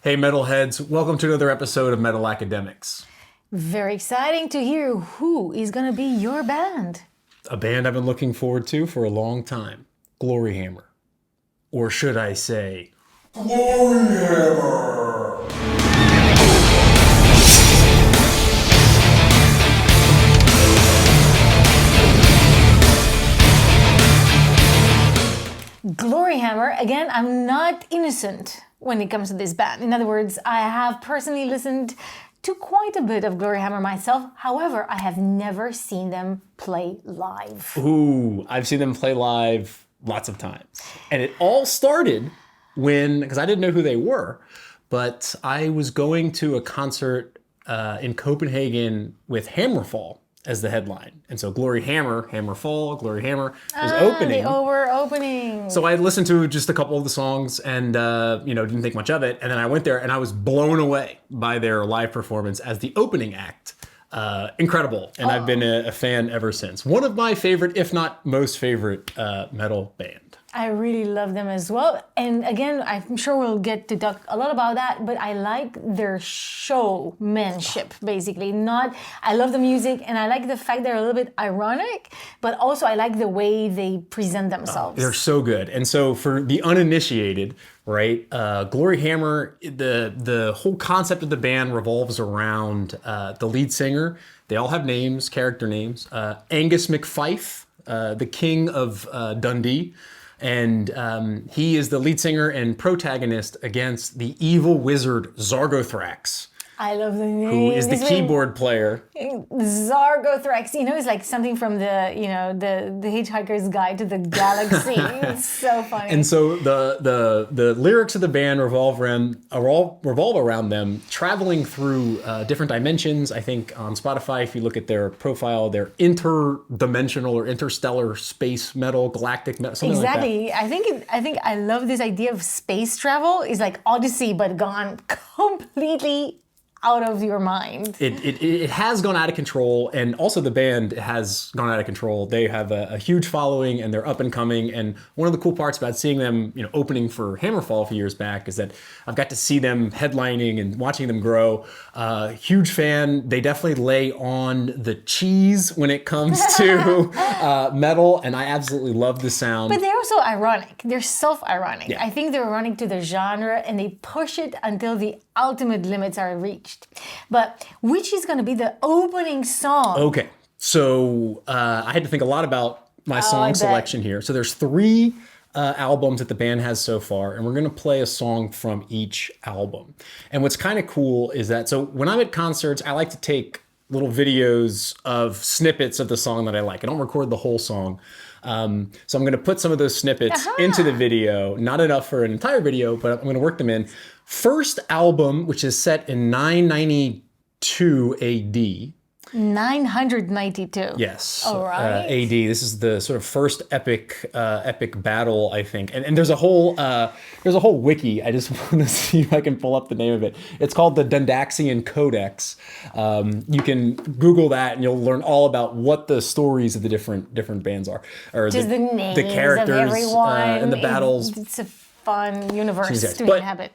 Hey metalheads, welcome to another episode of Metal Academics. Very exciting to hear who is going to be your band. A band I've been looking forward to for a long time, Gloryhammer. Or should I say, Gloryhammer! Gloryhammer, again, I'm not innocent when it comes to this band. In other words, I have personally listened to quite a bit of Gloryhammer myself. However, I have never seen them play live. Ooh, I've seen them play live lots of times. And it all started because I didn't know who they were, but I was going to a concert in Copenhagen with Hammerfall as the headline. And so Gloryhammer, Hammerfall, Gloryhammer was opening. They were opening. So I listened to just a couple of the songs and, didn't think much of it. And then I went there and I was blown away by their live performance as the opening act. Incredible. And I've been a fan ever since. One of my favorite, if not most favorite, metal band. I really love them as well. And again, I'm sure we'll get to talk a lot about that, but I like their showmanship, basically. I love the music and I like the fact they're a little bit ironic, but also I like the way they present themselves. They're so good. And so for the uninitiated, right, Gloryhammer, the whole concept of the band revolves around the lead singer. They all have names, character names. Angus McFife, the king of Dundee. And he is the lead singer and protagonist against the evil wizard Zargothrax. I love the name. Who is the keyboard player. Zargothrax, it's like something from the Hitchhiker's Guide to the Galaxy. It's so funny. And so the lyrics of the band revolve around them traveling through different dimensions. I think on Spotify, if you look at their profile, they're interdimensional or interstellar space metal, galactic metal, something exactly. like that. I think I love this idea of space travel. It's like Odyssey, but gone completely out of your mind. It has gone out of control, and also the band has gone out of control. They have a huge following, and they're up and coming. And one of the cool parts about seeing them, opening for Hammerfall a few years back, is that I've got to see them headlining and watching them grow. Huge fan. They definitely lay on the cheese when it comes to metal, and I absolutely love the sound. But they're also ironic. They're self-ironic. Yeah. I think they're ironic to the genre, and they push it until the ultimate limits are reached. But which is going to be the opening song? Okay, so I had to think a lot about my song selection here. So there's 3 albums that the band has so far, and we're going to play a song from each album. And what's kind of cool is that, so when I'm at concerts, I like to take little videos of snippets of the song that I like. I don't record the whole song. So I'm going to put some of those snippets into the video. Not enough for an entire video, but I'm going to work them in. First album, which is set in 992 AD. 992. Yes. All right. AD. This is the sort of first epic battle, I think. And there's a whole wiki. I just want to see if I can pull up the name of it. It's called the Dundaxian Codex. You can Google that and you'll learn all about what the stories of the different bands are, or just the names the characters of everyone and the battles. It's a fun universe to But inhabit.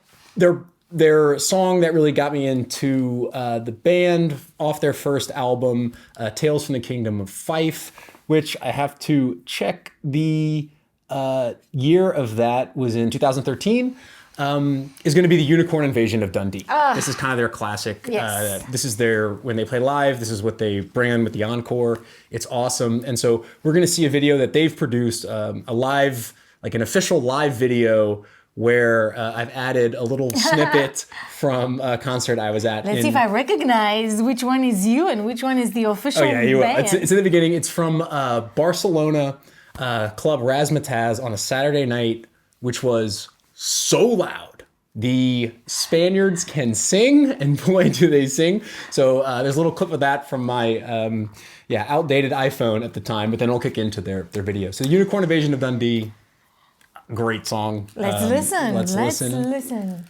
Their song that really got me into the band off their first album, Tales from the Kingdom of Fife, which I have to check the year of that was in 2013, is going to be the Unicorn Invasion of Dundee. This is kind of their classic. Yes. This is when they play live, this is what they bring in with the encore. It's awesome. And so we're going to see a video that they've produced, an official live video where I've added a little snippet from a concert I was at. Let's see if I recognize which one is you and which one is the official band. You will. It's in the beginning. It's from Barcelona club Razzmatazz on a Saturday night, which was so loud. The Spaniards can sing, and boy, do they sing. So there's a little clip of that from my outdated iPhone at the time, but then it'll kick into their video. So the Unicorn Invasion of Dundee, great song. Let's listen. Let's listen.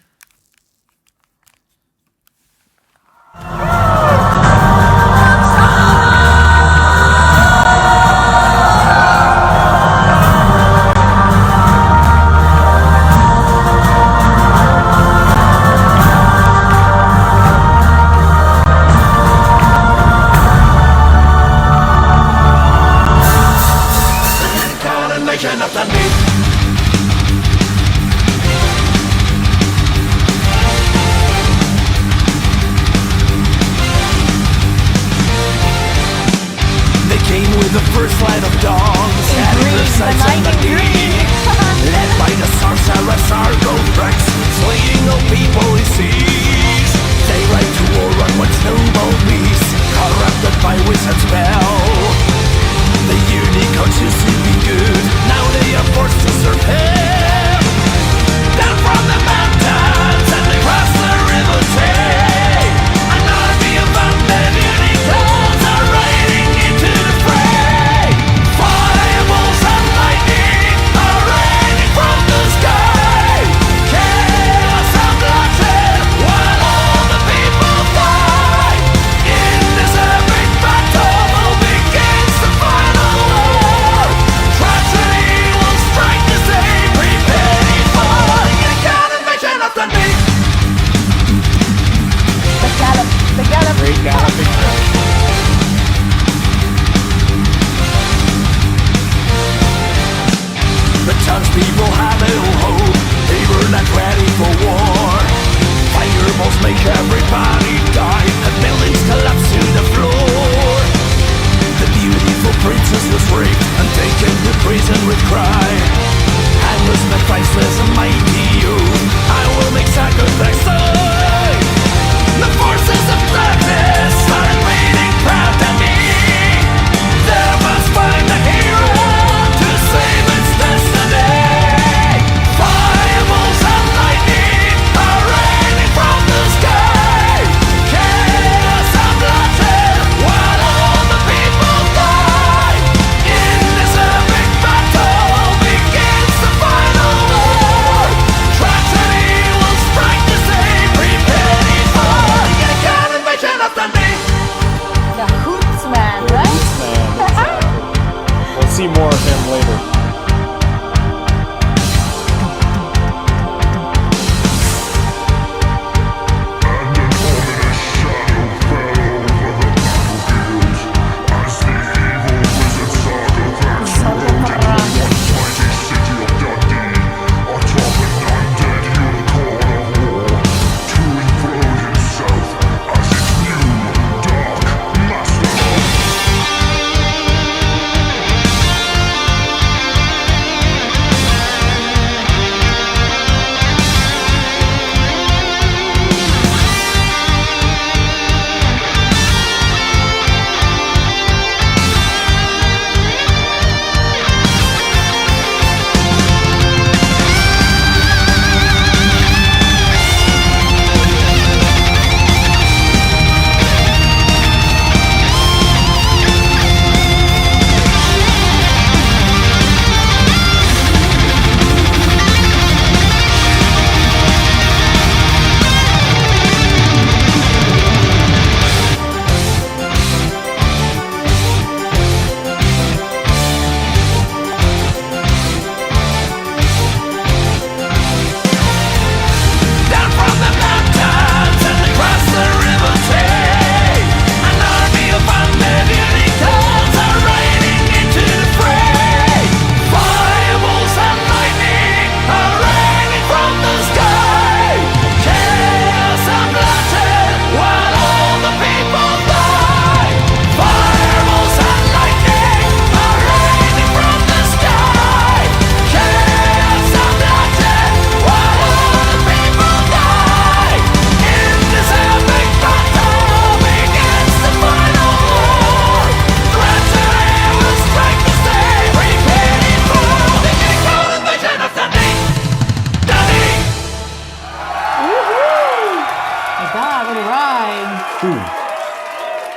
great Galactic Fortress. The townspeople have little hope, they were not ready for war. Fireballs make everybody die, the buildings collapse to the floor. The beautiful princess was raped and taken to prison with crime. Handless my priceless and mighty youth, I will make sacrifice. The forces of darkness are invading proud to me. There must find a hero to save its destiny. Fireballs and lightning are raining from the sky. Chaos and bloodshed while all the people die. In this epic battle begins the final war. Tragedy will strike the same, preparing for the Unicorn Invasion of Dundee. The Hoots man, right? We'll see more of him later.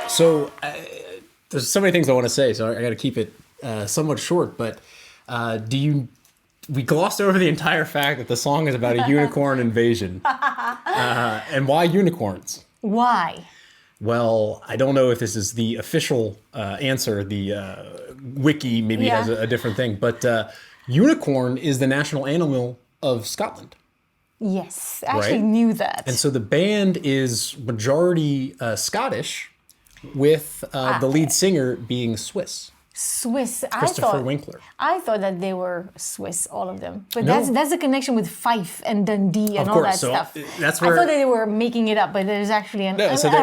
So there's so many things I want to say, so I got to keep it somewhat short. But we glossed over the entire fact that the song is about a unicorn invasion, and why unicorns? Why? Well, I don't know if this is the official answer. The wiki maybe has a different thing, but unicorn is the national animal of Scotland. Yes, I actually knew that. And so the band is majority Scottish, with the lead singer being Swiss. Swiss. Christopher Winkler. I thought that they were Swiss, all of them. But that's the connection with Fife and Dundee and all that stuff. That's where I thought that they were making it up, but there's actually a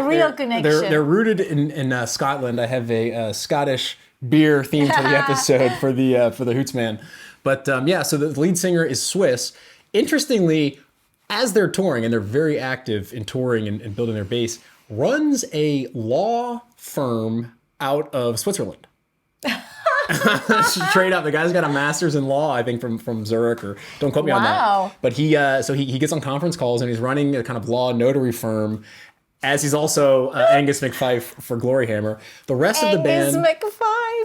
real connection. They're rooted in Scotland. I have a Scottish beer theme to the episode for the Hoots man. But so the lead singer is Swiss. Interestingly, as they're touring, and they're very active in touring and building their base, runs a law firm out of Switzerland. Straight up, the guy's got a master's in law, I think, from Zurich, or don't quote me on that. But he gets on conference calls and he's running a kind of law notary firm, as he's also Angus McFife for Gloryhammer. The rest of the band... Angus McFife!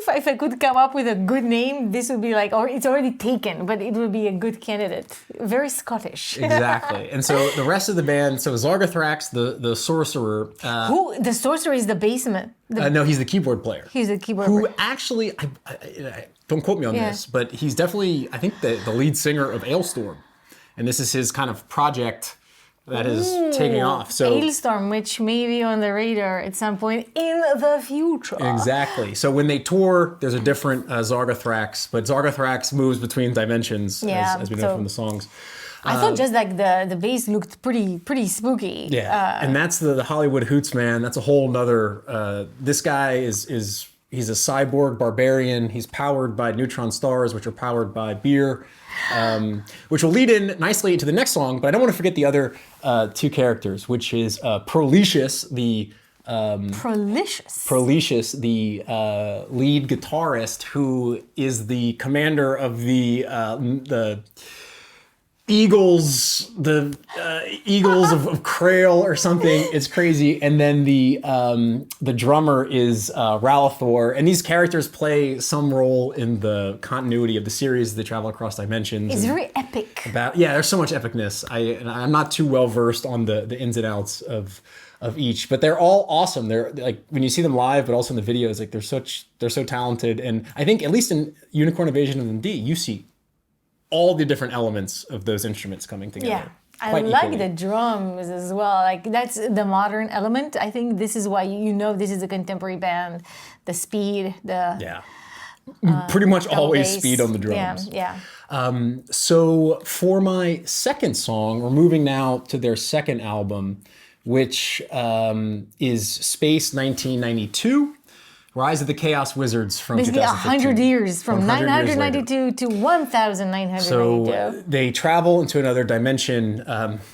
If I could come up with a good name, this would be like, or it's already taken, but it would be a good candidate. Very Scottish. Exactly. And so the rest of the band, so Zargathrax, the sorcerer... The sorcerer is the bassman. No, he's the keyboard player. He's the keyboard player. Who actually, don't quote me on this, but he's definitely, I think, the lead singer of Ailstorm. And this is his kind of project that is taking off. So Hailstorm, which may be on the radar at some point in the future. exactly. So when they tour, there's a different Zargothrax, but Zargothrax moves between dimensions, as we know from the songs. I thought just like the bass looked pretty spooky. Yeah, and that's the Hollywood Hoots, man. That's a whole nother. This guy is he's a cyborg barbarian. He's powered by neutron stars, which are powered by beer, which will lead in nicely to the next song. But I don't want to forget the other two characters, which is Prolicious, the Prolicious, the lead guitarist, who is the commander of the Eagles, Eagles of Krail or something. It's crazy. And then the drummer is Ralathor, and these characters play some role in the continuity of the series. They travel across dimensions. It's very epic. There's so much epicness. I'm not too well versed on the ins and outs of each, but they're all awesome. They're like, when you see them live, but also in the videos, like they're so talented. And I think at least in Unicorn Invasion of Dundee, you see all the different elements of those instruments coming together. Yeah, I like the drums as well. Like that's the modern element. I think this is why this is a contemporary band. The speed, pretty much always bass. speed on the drums. Yeah. So for my second song, we're moving now to their second album, which is Space 1992. Rise of the Chaos Wizards from basically 2015. 100 years from 992 992 to 1992. So they travel into another dimension,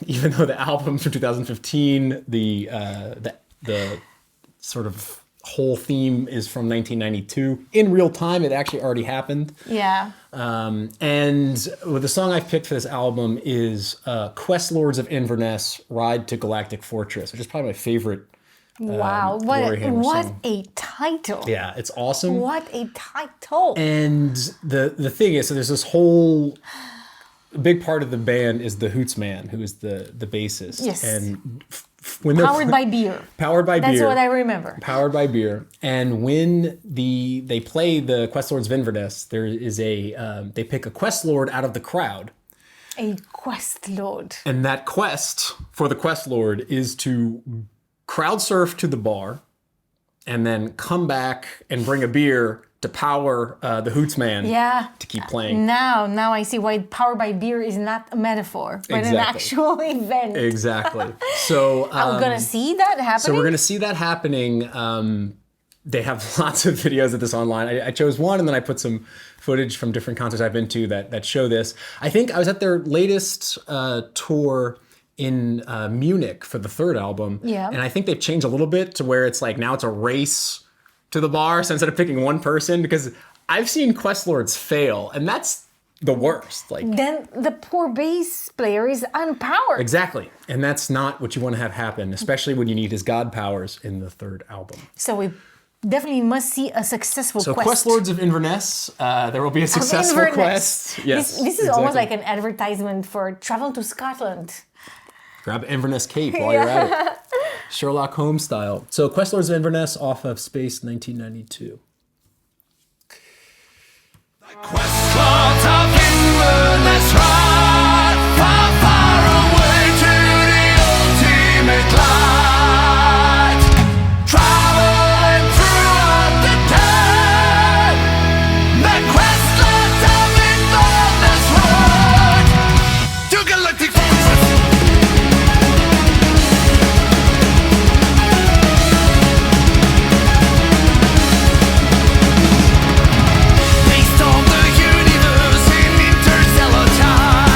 even though the album from 2015, the sort of whole theme is from 1992. In real time, it actually already happened. Yeah. And the song I've picked for this album is Questlords of Inverness, Ride to Galactic Fortress, which is probably my favorite. Wow, what song. a title. Yeah, it's awesome. What a title. And the thing is, so there's this whole big part of the band is the Hoots man, who is the bassist. Yes. And when they're Powered by beer. Powered by beer. That's what I remember. Powered by beer. And when they play the Questlords of Inverness, there is they pick a Questlord out of the crowd. A Questlord. And that quest for the Questlord is to crowd surf to the bar and then come back and bring a beer to power the Hoots man to keep playing. Now I see why powered by beer is not a metaphor, but an actual event. Exactly. So I'm going to see that happening? So we're going to see that happening. They have lots of videos of this online. I chose one, and then I put some footage from different concerts I've been to that show this. I think I was at their latest tour in Munich for the third album. Yeah. And I think they've changed a little bit to where it's like now it's a race to the bar. So instead of picking one person, because I've seen Questlords fail, and that's the worst. Like then the poor bass player is unpowered. Exactly. And that's not what you want to have happen, especially when you need his god powers in the third album. So we definitely must see a successful so quest. Questlords of Inverness, there will be a successful quest. Yes, this is almost like an advertisement for travel to Scotland. Grab Inverness Cape while you're at it. Sherlock Holmes style. So Questlords of Inverness off of Space 1992. Questlords of Inverness ride far, far away to the ultimate light. Traveling throughout the dead, the Questlords of Inverness ride to Galactic Fortress. Based on the universe in interstellar time.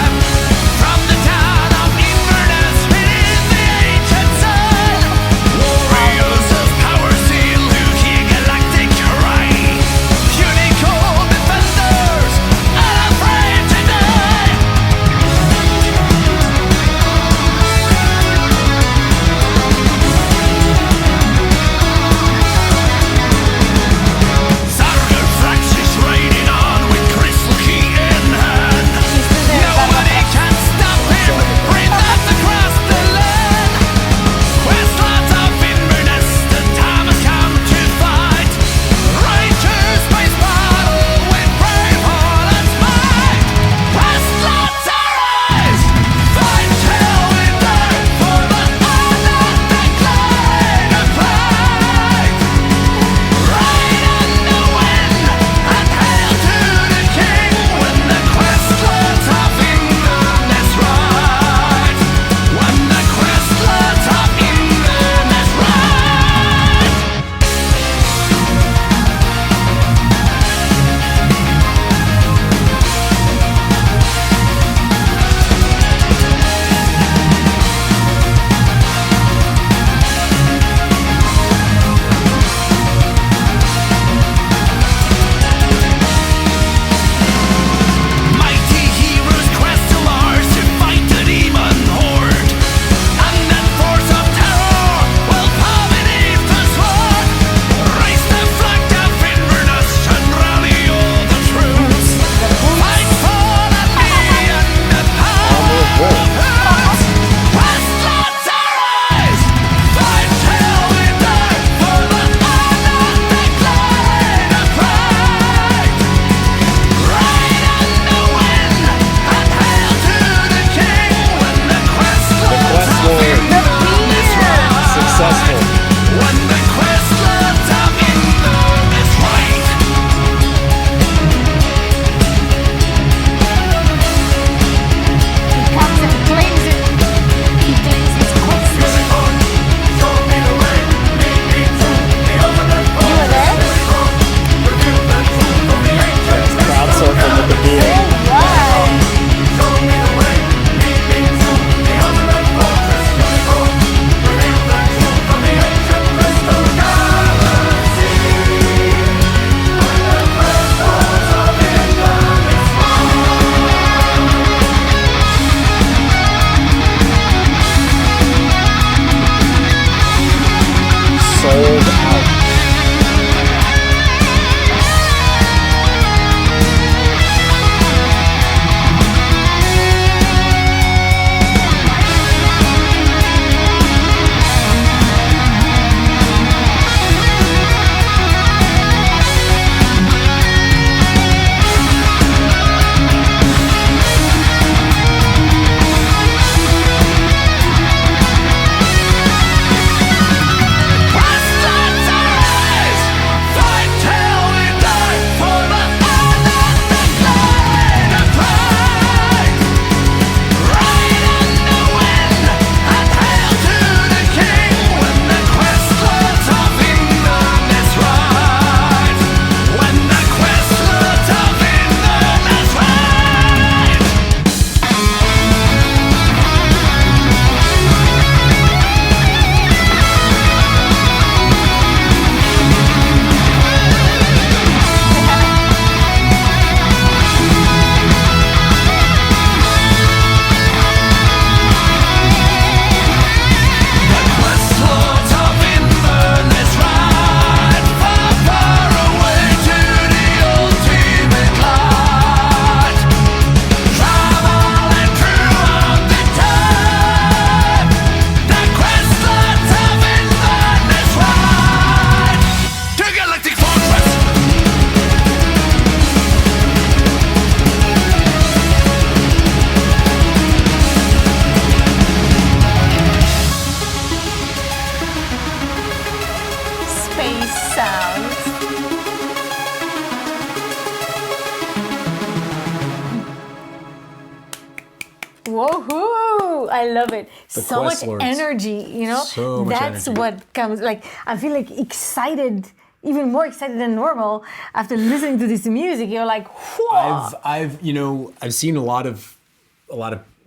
love it. So much Questlords. energy, you know? So much That's energy. what comes, like, I feel like excited, even more excited than normal after listening to this music. You're like, whoa. I've seen a lot of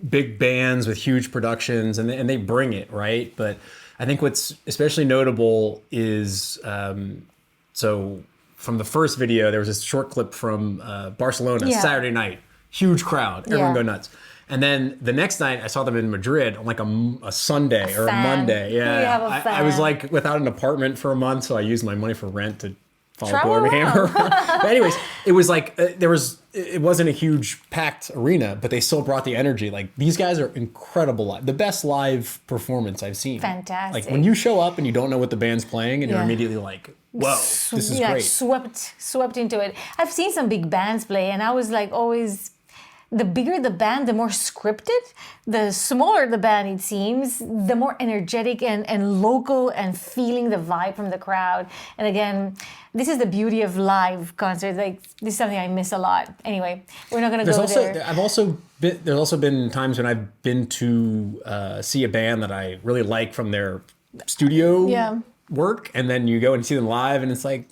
big bands with huge productions, and they bring it, right? But I think what's especially notable is so from the first video, there was this short clip from Barcelona, Yeah. Saturday night, huge crowd, everyone Yeah. go nuts. And then the next night, I saw them in Madrid on like a Sunday or a fan. Monday. Yeah, We have a I was fan. like without an apartment for a month, so I used my money for rent to follow Travel Gloryhammer. But anyways, it was like it wasn't a huge packed arena, but they still brought the energy. Like these guys are incredible live, the best live performance I've seen. Fantastic. Like when you show up and you don't know what the band's playing, and you're Yeah. immediately like, whoa, this is yeah, great. swept into it. I've seen some big bands play, and I was like, always, the bigger the band, the more scripted. The smaller the band, it seems, the more energetic and local and feeling the vibe from the crowd. And again, this is the beauty of live concerts. Like this is something I miss a lot. Anyway, we're not gonna go there. There's also been times when I've been to see a band that I really like from their studio Yeah. work, and then you go and see them live, and it's like,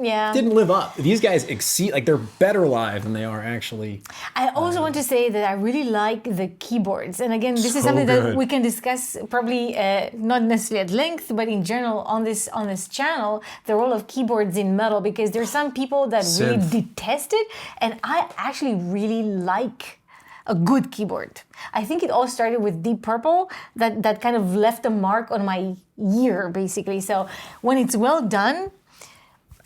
Yeah. didn't live up. These guys exceed, like they're better live than they are actually. I also want to say that I really like the keyboards. And again, this is So something that good. we can discuss probably not necessarily at length, but in general on this channel, the role of keyboards in metal, because there's some people that really Synth. detest it, and I actually really like a good keyboard. I think it all started with Deep Purple that kind of left a mark on my ear, basically. So when it's well done,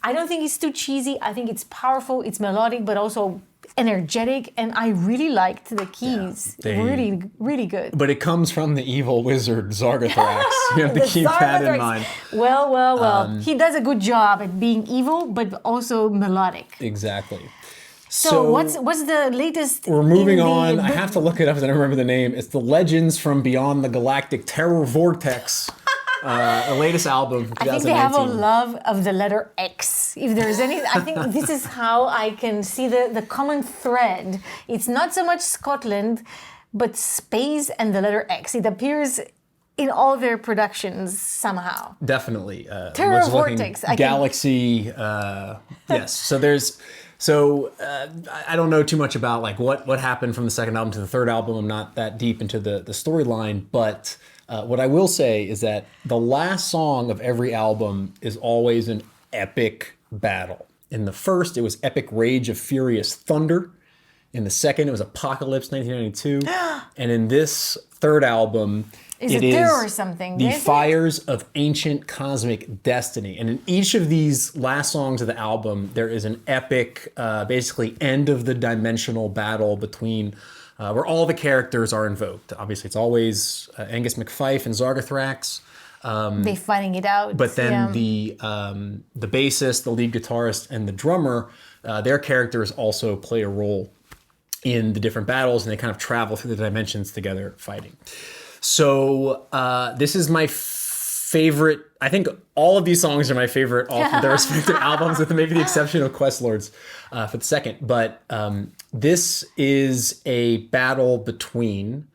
I don't think it's too cheesy. I think it's powerful, it's melodic, but also energetic, and I really liked the keys. they- really, really good. But it comes from the evil wizard Zargathrax. You have to The keep that in Zargathrax. mind. Well. He does a good job at being evil, but also melodic. Exactly. So what's the latest? We're moving in the- on. I have to look it up because I don't remember the name. It's the Legends from Beyond the Galactic Terror Vortex, the latest album from I think they have a 2019. love of the letter X. If there's any, I think this is how I can see the common thread. It's not so much Scotland, but space and the letter X. It appears in all their productions somehow. Definitely. Terror was looking Vortex, I can- Galaxy. Yes. So there's. So I don't know too much about like what happened from the second album to the third album. I'm not that deep into the storyline, but what I will say is that the last song of every album is always an epic battle. In the first, it was Epic Rage of Furious Thunder. In the second, it was Apocalypse 1992. And in this third album, Is it it is there or something? The Is it? Fires of Ancient Cosmic Destiny. And in each of these last songs of the album, there is an epic, basically end of the dimensional battle between where all the characters are invoked. Obviously, it's always Angus McFife and Zargathrax. They fighting it out. But then yeah. the bassist, the lead guitarist, and the drummer, their characters also play a role in the different battles, and they kind of travel through the dimensions together fighting. So this is my favorite. I think all of these songs are my favorite off of their respective albums, with maybe the exception of Questlords for the second. But this is a battle between.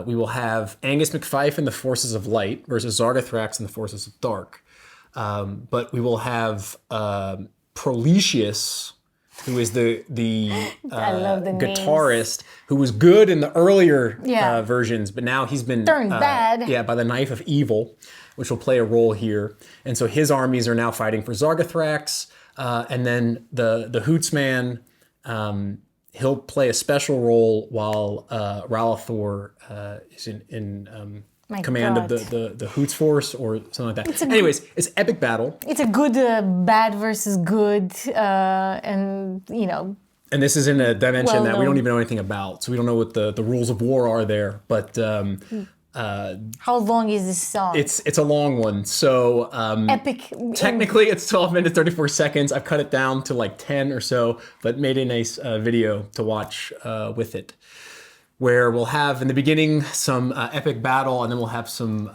We will have Angus McFife and the Forces of Light versus Zargathrax and the Forces of Dark. But we will have Proletius, who is the I love the names. guitarist, who was good in the earlier Yeah. versions, but now he's been Turned bad. Yeah, by the knife of evil, which will play a role here. And so his armies are now fighting for Zargathrax, and then the Hoots man. He'll play a special role while Ralathor is in My command God. of the Hoots force or something like that. Anyways, it's epic battle. It's a good bad versus good, and you know. And this is in a dimension Well that we don't known. even know anything about. So we don't know what the rules of war are there. But How long is this song? it's a long one. So Epic. technically it's 12 minutes, 34 seconds. I've cut it down to like 10 or so, but made a nice video to watch with it, where we'll have in the beginning some epic battle, and then we'll have some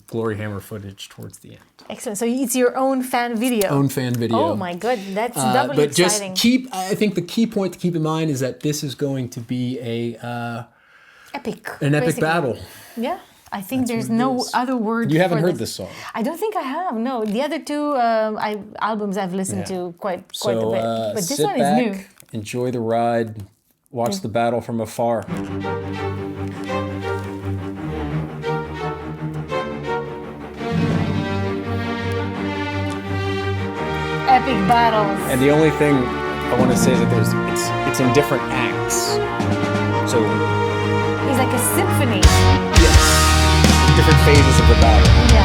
Gloryhammer footage towards the end. Excellent. So it's your own fan video. Own fan video. Oh my God, that's doubly But exciting. I think the key point to keep in mind is that this is going to be epic. An epic basically. battle. Yeah. I think there's no other word. You haven't for heard this song. I don't think I have. No, the other two albums I've listened to quite a bit, but this sit one back, is new. enjoy the ride, watch the battle from afar. Epic battles. And the only thing I want to say is that it's in different acts. So It's like a symphony. different phases of the battle. Yeah.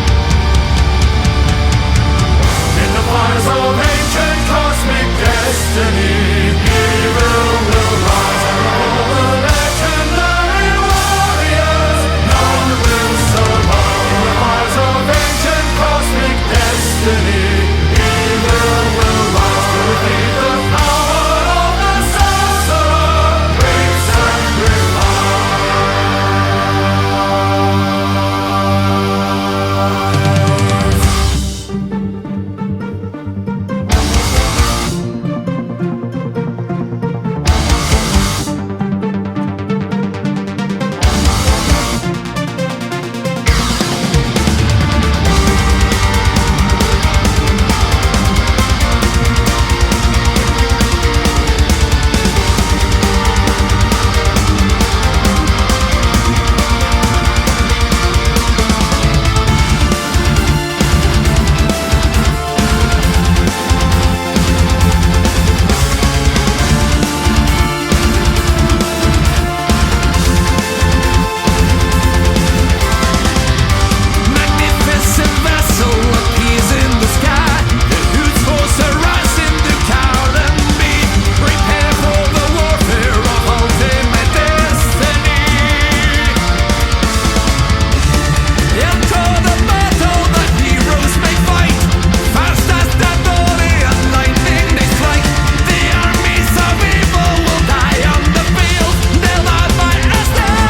In the fires of ancient cosmic destiny, evil will rise, and all the legendary warriors, none will survive. In the fires of ancient cosmic destiny, evil will rise to defeat the power of the sorcerer, great sacrifice. Magnificent vessel appears in the sky. The Hoots force arise in the coward beat. Prepare for the warfare of ultimate destiny. Enter the battle, the heroes may fight. Fast as the Dorian lightning they strike. The armies of evil will die on the field. They'll die by Estelle.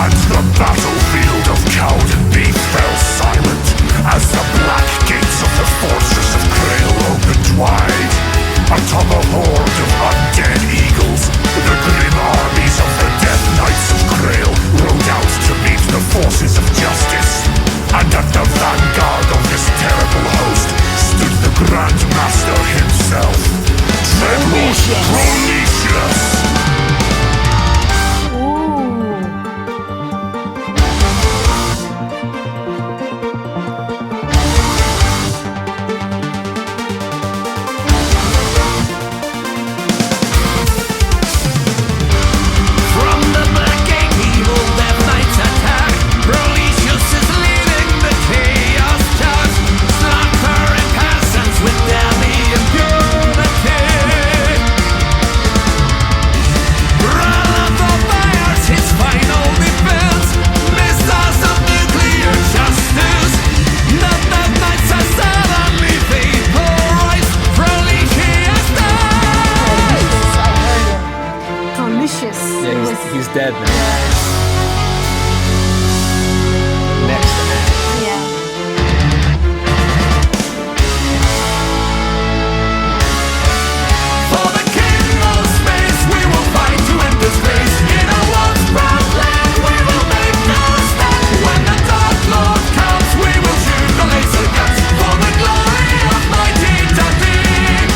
And the battlefield of Cowdenbeath fell silent as the black gates of the fortress of Grail opened wide. Atop a horde of undead eagles, the grim armies of the Death Knights of Grail rode out to meet the forces of justice. And at the vanguard of this terrible host stood the Grand Master himself, Dreadlord Prometheus. Ooh. From the Black Gate, evil Death Knights attack. Prometheus is leading the chaos charge, slaughtering peasants with deadly impunity. Run of the fires, his final defense. Missiles of nuclear justice. The Death Knights are suddenly vaporized. Prometheus dies. Prolicious. Yeah, he's dead now. Next act. Yeah. For the king of space, we will fight to end this race. In a once proud land, we will make no stand. When the Dark Lord comes, we will shoot the laser guns for the glory of mighty Dundee.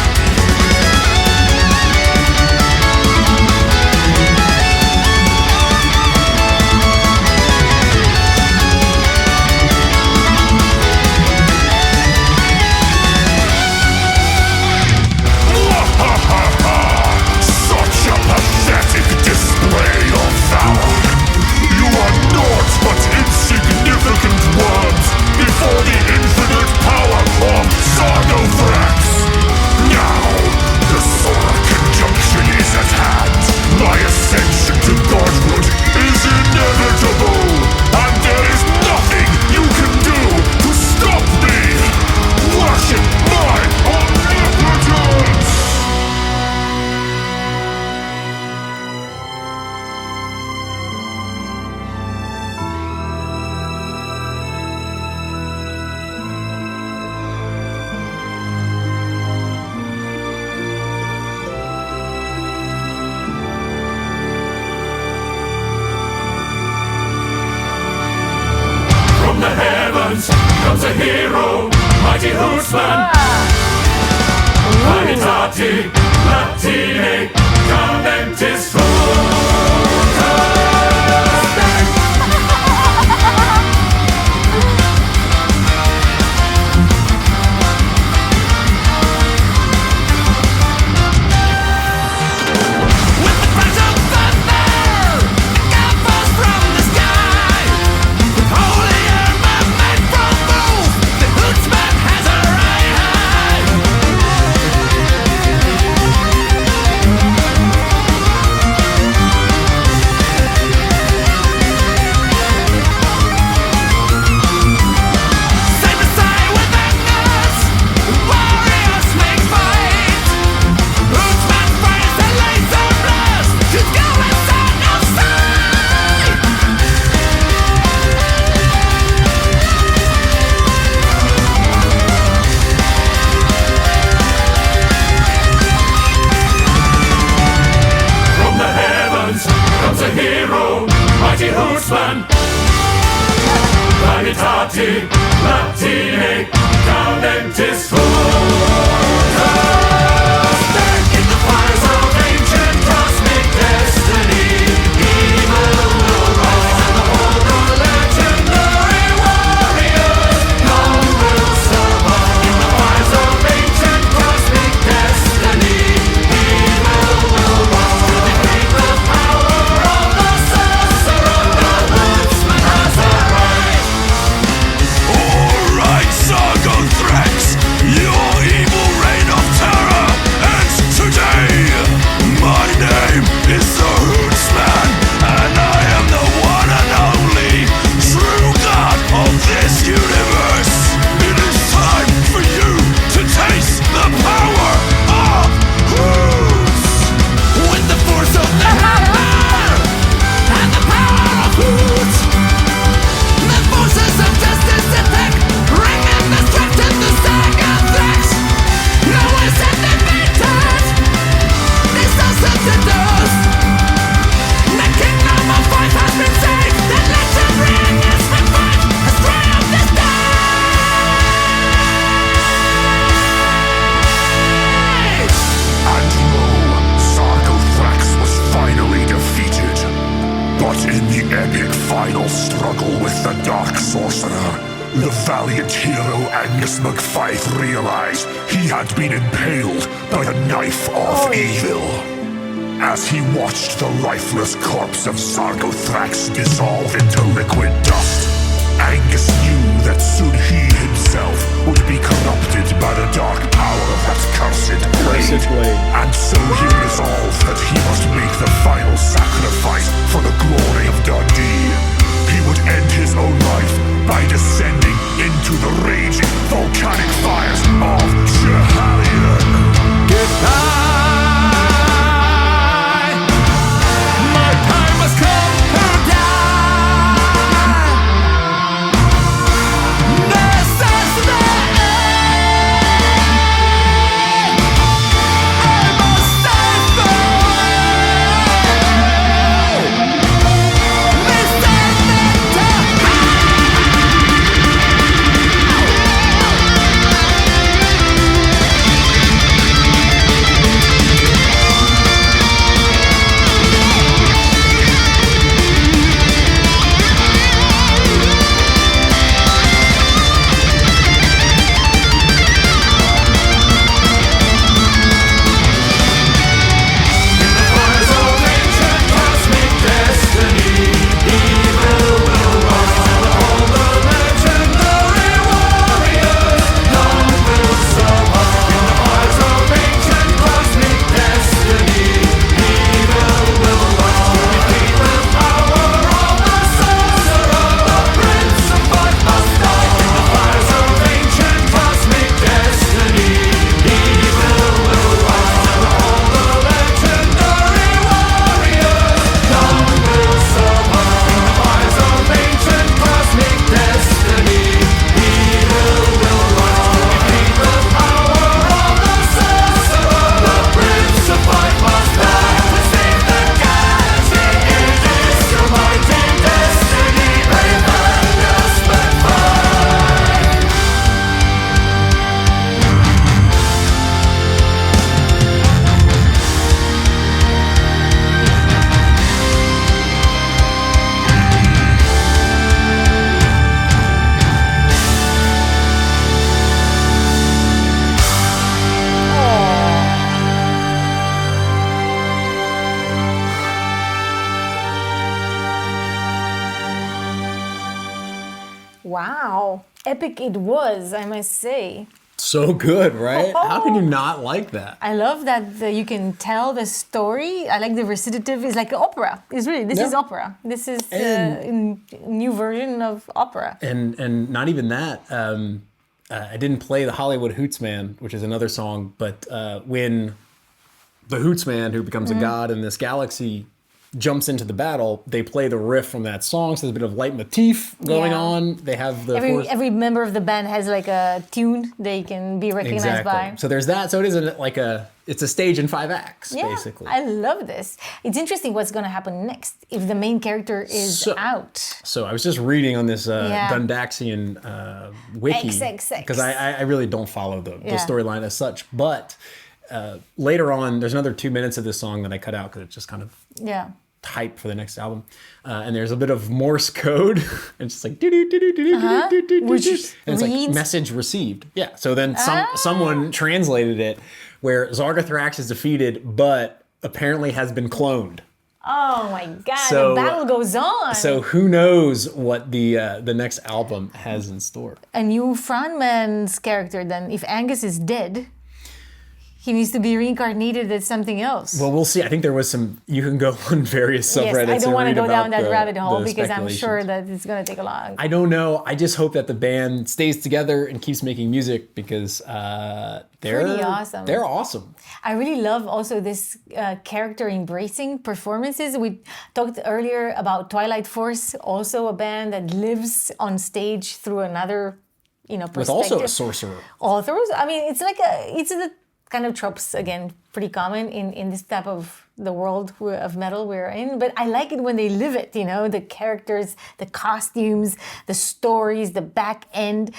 hero, mighty Hootsman. Vanitati, Latine, Caventis Vanitati, Latine, Caventis in the fires of ancient cosmic destiny, evil will rise and the whole legendary warriors, none will survive. In the fires of ancient cosmic destiny, evil will rise to defeat the power of the sorcerer. The woodsman has arrived. Alright, Sargothrax, your evil reign of terror ends today. My name is the Hootsman, and I am the one and only true god of this universe. It is time for you to taste the power of Hoots. With the force of the hammer and the power of Hoots, the forces of justice attack, bring and destruction to Sargothrax. No one said defeated, this doesn't the dust. The kingdom of fight has been saved, the legend ring has been fight, has triumphed this day. And lo, Sargothrax was finally defeated. But in the epic final struggle with the Dark Sorcerer, the valiant hero Angus MacFaith realized he had been impaled by the knife of evil. As he watched the lifeless corpse of Sargothrax dissolve into liquid dust, Angus knew that soon he himself would be corrupted by the dark power of that cursed blade. And so he resolved that he must make the final sacrifice for the glory of Dundee. He would end his own life by descending into the raging volcanic fires of Schehalion. Goodbye! My time has come to die! This is the end! I must save the world! Wow. Epic it was, I must say. So good, right? How can you not like that? I love that you can tell the story. I like the recitative. It's like opera. It's really, this is opera. This is a new version of opera. And not even that. I didn't play the Hollywood Hoots Man, which is another song, but when the Hoots Man, who becomes a god in this galaxy, jumps into the battle, they play the riff from that song, so there's a bit of leitmotif going on. They have the every member of the band has like a tune they can be recognized by. So there's that. So it isn't like it's a stage in 5 acts, basically. I love this. It's interesting what's going to happen next if the main character is out. So I was just reading on this Dundaxian wiki because I really don't follow the storyline as such, but later on, there's another 2 minutes of this song that I cut out because it's just kind of hype for the next album. And there's a bit of Morse code. And it's just like Which and it's like message received. Yeah. So then someone translated it where Zargathrax is defeated, but apparently has been cloned. Oh my God! The battle goes on. So who knows what the next album has in store? A new frontman's character. Then, if Angus is dead, he needs to be reincarnated as something else. Well, we'll see. I think there was some. You can go on various subreddits. Yes, I don't want to go down that the, rabbit hole because I'm sure that it's going to take a long. I don't know. I just hope that the band stays together and keeps making music because they're pretty awesome. They're awesome. I really love also this character embracing performances. We talked earlier about Twilight Force, also a band that lives on stage through another, perspective. With also a sorcerer. Authors. I mean, it's like it's the kind of tropes, again, pretty common in this type of the world of metal we're in. But I like it when they live it, the characters, the costumes, the stories, the back end.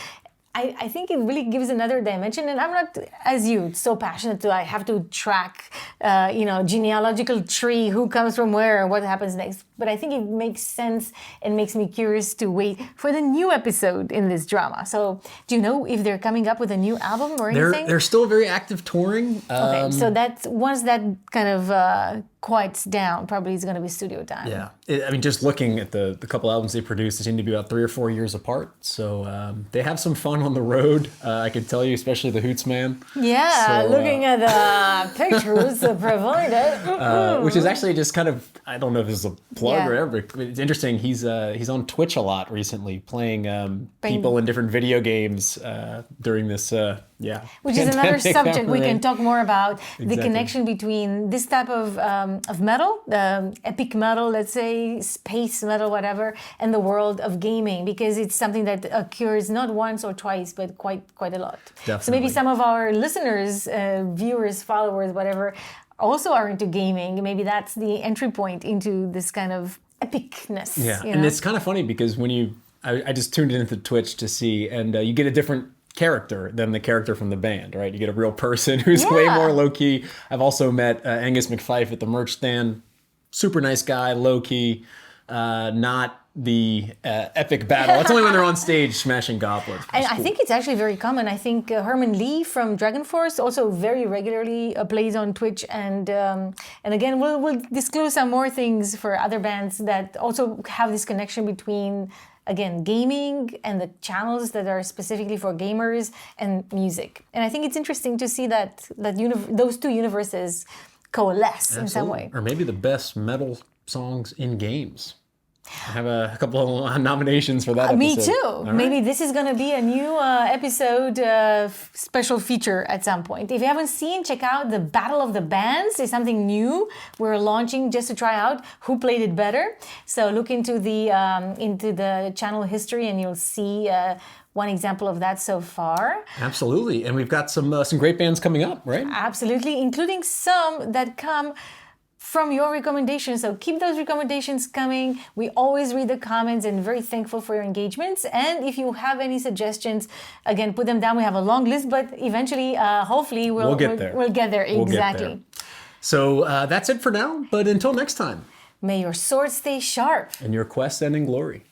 I think it really gives another dimension, and I'm not, as you, so passionate I have to track, genealogical tree, who comes from where and what happens next. But I think it makes sense and makes me curious to wait for the new episode in this drama. So do you know if they're coming up with a new album or anything? They're still very active touring. Okay, so that's once that kind of quiets down, probably it's going to be studio time. Yeah, just looking at the couple albums they produced, they seem to be about 3 or 4 years apart. So they have some fun on the road. I can tell you, especially the Hoots Man. Yeah, so, looking at the pictures provided, which is actually just kind of, I don't know if this is a plug or whatever. It's interesting. He's on Twitch a lot recently, playing people in different video games during this. Which is another subject we can talk more about. Exactly. The connection between this type of metal, epic metal, let's say, space metal, whatever, and the world of gaming, because it's something that occurs not once or twice, but quite a lot. Definitely. So maybe some of our listeners, viewers, followers, whatever, also are into gaming. Maybe that's the entry point into this kind of epicness. Yeah, and it's kind of funny because when I just tuned into Twitch to see, and you get a different character than the character from the band, right? You get a real person who's way more low-key. I've also met Angus McFife at the merch stand. Super nice guy, low-key, not the epic battle. It's only when they're on stage smashing goblets. And I think it's actually very common. I think Herman Lee from Dragon Force also very regularly plays on Twitch, and again we'll disclose some more things for other bands that also have this connection between, again, gaming and the channels that are specifically for gamers and music. And I think it's interesting to see that those two universes coalesce in some way. Or maybe the best metal songs in games. I have a couple of nominations for that episode. Me too. All Maybe right. this is going to be a new episode, special feature at some point. If you haven't seen, check out the Battle of the Bands. It's something new we're launching just to try out who played it better. So look into the channel history and you'll see one example of that so far. Absolutely. And we've got some great bands coming up, right? Absolutely, including some that come from your recommendations. So keep those recommendations coming. We always read the comments and very thankful for your engagements. And if you have any suggestions, again, put them down. We have a long list, but eventually, hopefully, we'll get there. We'll get there, exactly. We'll get there. So that's it for now. But until next time. May your sword stay sharp. And your quest end in glory.